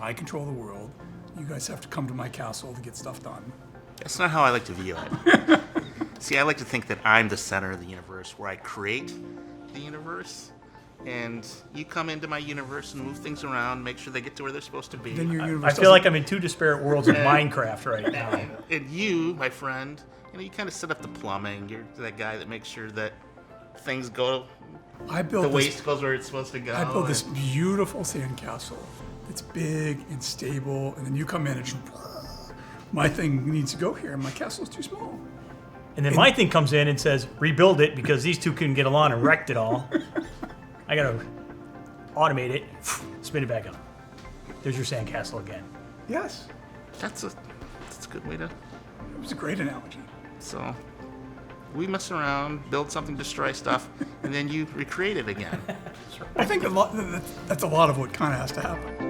I control the world. You guys have to come to my castle to get stuff done. That's not how I like to view it. See, I like to think that I'm the center of the universe, where I create the universe, and you come into my universe and move things around, make sure they get to where they're supposed to be. Then your I universe feel like I'm in two disparate worlds of Minecraft right now. And you, my friend, you kind of set up the plumbing. You're that guy that makes sure that things go. The waste goes where it's supposed to go. I built this beautiful sandcastle. It's big and stable, and then you come in and my thing needs to go here, and my castle's too small. And then my thing comes in and says, rebuild it because these two couldn't get along and wrecked it all. I gotta automate it, spin it back up. There's your sandcastle again. Yes, That's a good way to. it was a great analogy. So we mess around, build something, destroy stuff, and then you recreate it again. I think that's a lot of what kind of has to happen.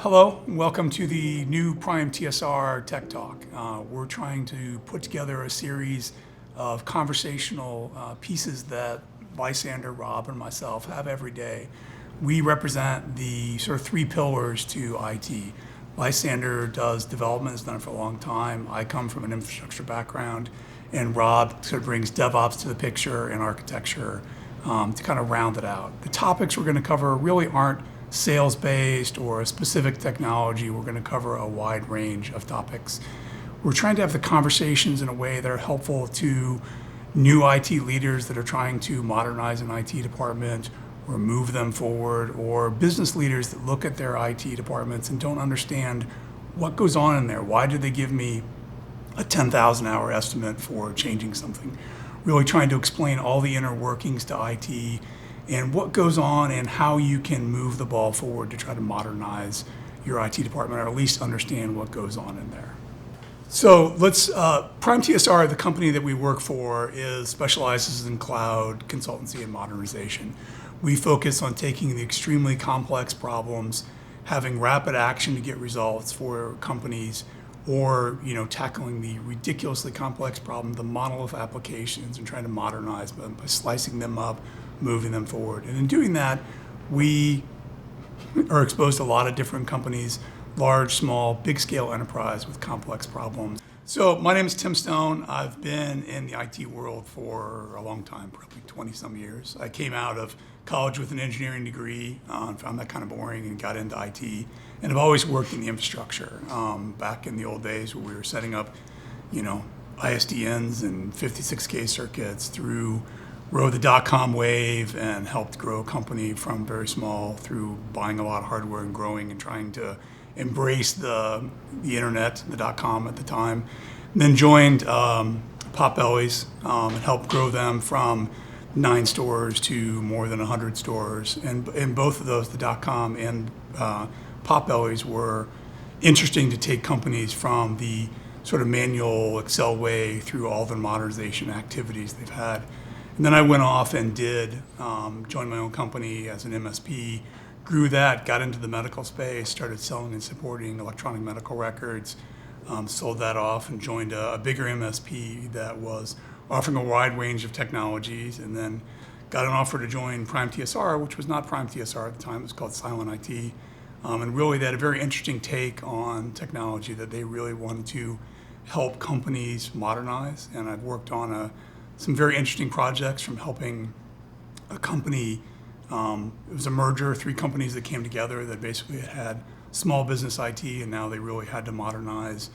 Hello, and welcome to the new Prime TSR Tech Talk. We're trying to put together a series of conversational pieces that Lysander, Rob, and myself have every day. We represent the sort of three pillars to IT. Lysander does development, has done it for a long time. I come from an infrastructure background, and Rob sort of brings DevOps to the picture and architecture to kind of round it out. The topics we're going to cover really aren't sales-based or a specific technology. We're going to cover a wide range of topics. We're trying to have the conversations in a way that are helpful to new IT leaders that are trying to modernize an IT department or move them forward, or business leaders that look at their IT departments and don't understand what goes on in there. Why did they give me a 10,000 hour estimate for changing something? Really trying to explain all the inner workings to IT and what goes on and how you can move the ball forward to try to modernize your IT department, or at least understand what goes on in there. So Prime TSR, the company that we work for, specializes in cloud consultancy and modernization. We focus on taking the extremely complex problems, having rapid action to get results for companies, or tackling the ridiculously complex problem, the monolith applications, and trying to modernize them by slicing them up, moving them forward. And in doing that, we are exposed to a lot of different companies, large, small, big scale enterprise with complex problems. So my name is Tim Stone. I've been in the IT world for a long time, probably 20 some years. I came out of college with an engineering degree, found that kind of boring and got into IT. And I've always worked in the infrastructure. Back in the old days where we were setting up, ISDNs and 56K circuits, through rode the dot-com wave and helped grow a company from very small through buying a lot of hardware and growing and trying to embrace the internet, the dot-com at the time. And then joined Potbellies and helped grow them from 9 stores to more than 100 stores. And in both of those, the dot-com and Potbellies, were interesting to take companies from the sort of manual Excel way through all the modernization activities they've had. And then I went off and joined my own company as an MSP, grew that, got into the medical space, started selling and supporting electronic medical records, sold that off and joined a bigger MSP that was offering a wide range of technologies, and then got an offer to join Prime TSR, which was not Prime TSR at the time, it was called Silent IT. And really they had a very interesting take on technology that they really wanted to help companies modernize. And I've worked on some very interesting projects, from helping a company, it was a merger, 3 companies that came together that basically had small business IT, and now they really had to modernize.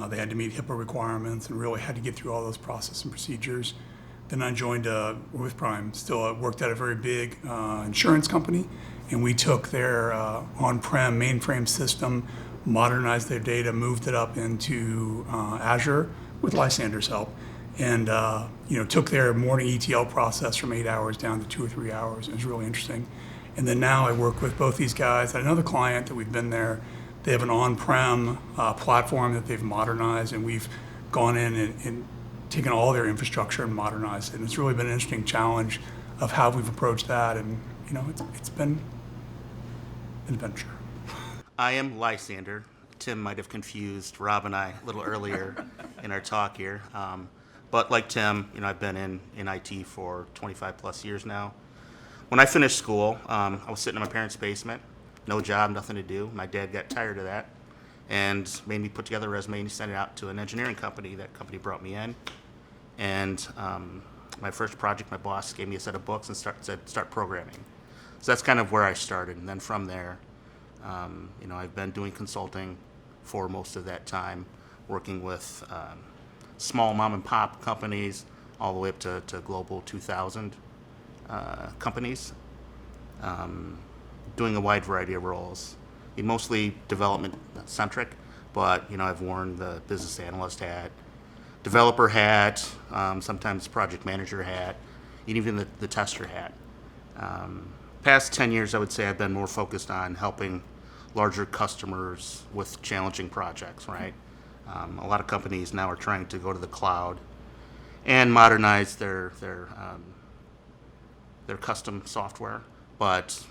They had to meet HIPAA requirements and really had to get through all those processes and procedures. Then I joined with Prime, still worked at a very big insurance company, and we took their on-prem mainframe system, modernized their data, moved it up into Azure with Lysander's help, and took their morning ETL process from 8 hours down to 2 or 3 hours. It was really interesting. And then now I work with both these guys at another client that we've been there. They have an on-prem platform that they've modernized, and we've gone in and taken all their infrastructure and modernized it. And it's really been an interesting challenge of how we've approached that, and it's been an adventure. I am Lysander. Tim might have confused Rob and I a little earlier in our talk here. But like Tim, I've been in IT for 25 plus years now. when I finished school, I was sitting in my parents' basement, no job, nothing to do. My dad got tired of that and made me put together a resume and sent it out to an engineering company. That company brought me in. And my first project, my boss gave me a set of books and said, start programming. So that's kind of where I started. And then from there, I've been doing consulting for most of that time, working with small mom and pop companies all the way up to global 2,000 companies, doing a wide variety of roles, mostly development centric, but I've worn the business analyst hat, developer hat, sometimes project manager hat, and even the tester hat. Past 10 years, I would say I've been more focused on helping larger customers with challenging projects, right? A lot of companies now are trying to go to the cloud and modernize their custom software, but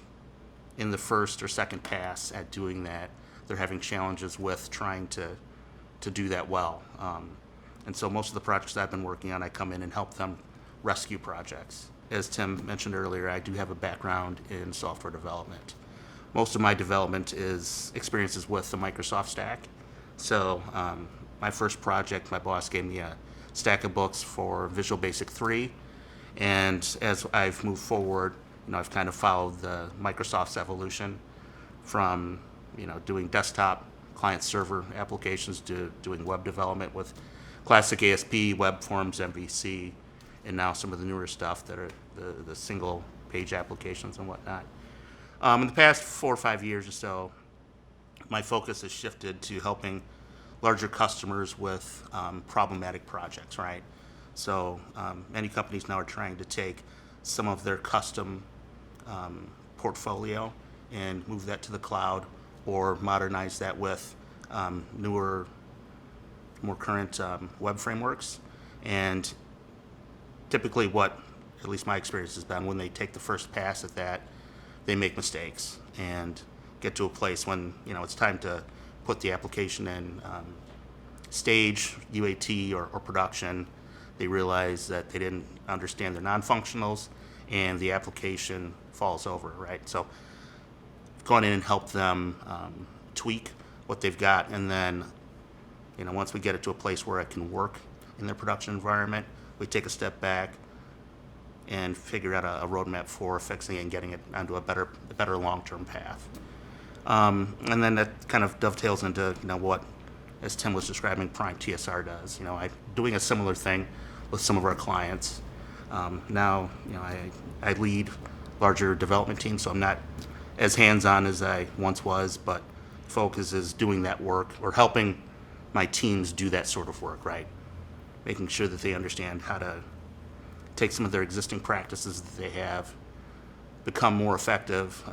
in the first or second pass at doing that, they're having challenges with trying to do that well. And so most of the projects I've been working on, I come in and help them rescue projects. As Tim mentioned earlier, I do have a background in software development. Most of my development is experiences with the Microsoft stack. So my first project, my boss gave me a stack of books for Visual Basic 3. And as I've moved forward, I've kind of followed the Microsoft's evolution from, doing desktop client-server applications to doing web development with classic ASP, web forms, MVC, and now some of the newer stuff that are the single-page applications and whatnot. In the past 4 or 5 years or so, my focus has shifted to helping larger customers with problematic projects, right? So many companies now are trying to take some of their custom portfolio and move that to the cloud or modernize that with newer, more current web frameworks. And typically what, at least my experience has been, when they take the first pass at that, they make mistakes and get to a place when it's time to put the application in stage, UAT, or production. They realize that they didn't understand their non-functionals and the application falls over, right? So going in and help them tweak what they've got, and then once we get it to a place where it can work in their production environment, we take a step back and figure out a roadmap for fixing it and getting it onto a better long-term path. And then that kind of dovetails into what, as Tim was describing, Prime TSR does. I'm doing a similar thing with some of our clients. Now, I lead larger development teams, so I'm not as hands-on as I once was, but focus is doing that work or helping my teams do that sort of work, right? Making sure that they understand how to take some of their existing practices that they have, become more effective,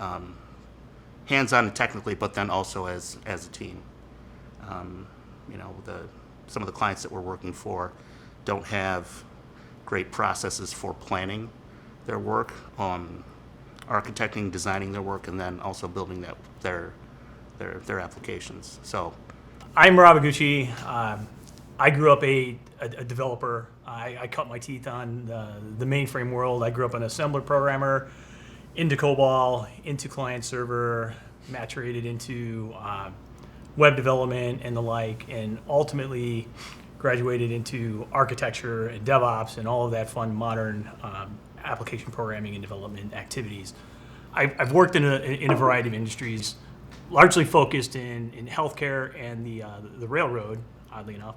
hands-on and technically, but then also as a team. Some of the clients that we're working for don't have great processes for planning their work, architecting, designing their work, and then also building their applications. So, I'm Rob Iguchi. I grew up a developer. I cut my teeth on the mainframe world. I grew up an assembler programmer, into COBOL, into client server, maturated into web development and the like, and ultimately graduated into architecture and DevOps and all of that fun modern application programming and development activities. I've worked in a variety of industries, largely focused in healthcare and the railroad, oddly enough.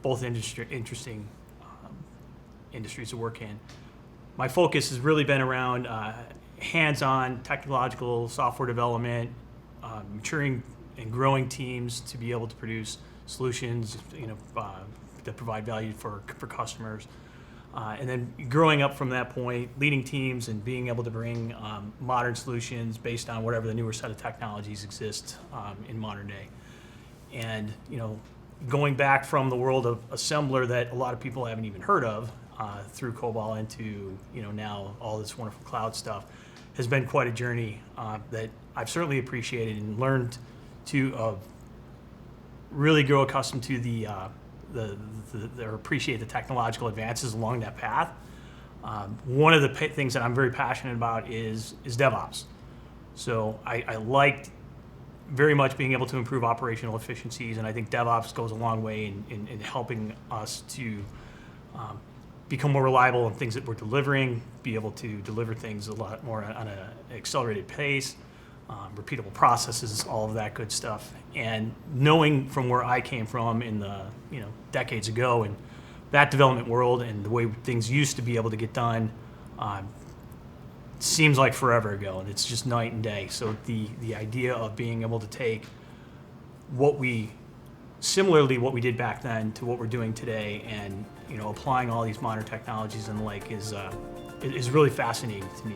Both interesting industries to work in. My focus has really been around hands-on technological software development, maturing and growing teams to be able to produce solutions, that provide value for customers, and then growing up from that point, leading teams and being able to bring modern solutions based on whatever the newer set of technologies exist in modern day, and going back from the world of assembler that a lot of people haven't even heard of through COBOL into now all this wonderful cloud stuff has been quite a journey that I've certainly appreciated and learned to really grow accustomed to or appreciate the technological advances along that path. One of the things that I'm very passionate about is DevOps. So I liked very much being able to improve operational efficiencies, and I think DevOps goes a long way in helping us to become more reliable in things that we're delivering, be able to deliver things a lot more on an accelerated pace, repeatable processes, all of that good stuff. And knowing from where I came from in the decades ago and that development world and the way things used to be able to get done, seems like forever ago, and it's just night and day. So the idea of being able to take what we did back then to what we're doing today, and applying all these modern technologies and the like is really fascinating to me.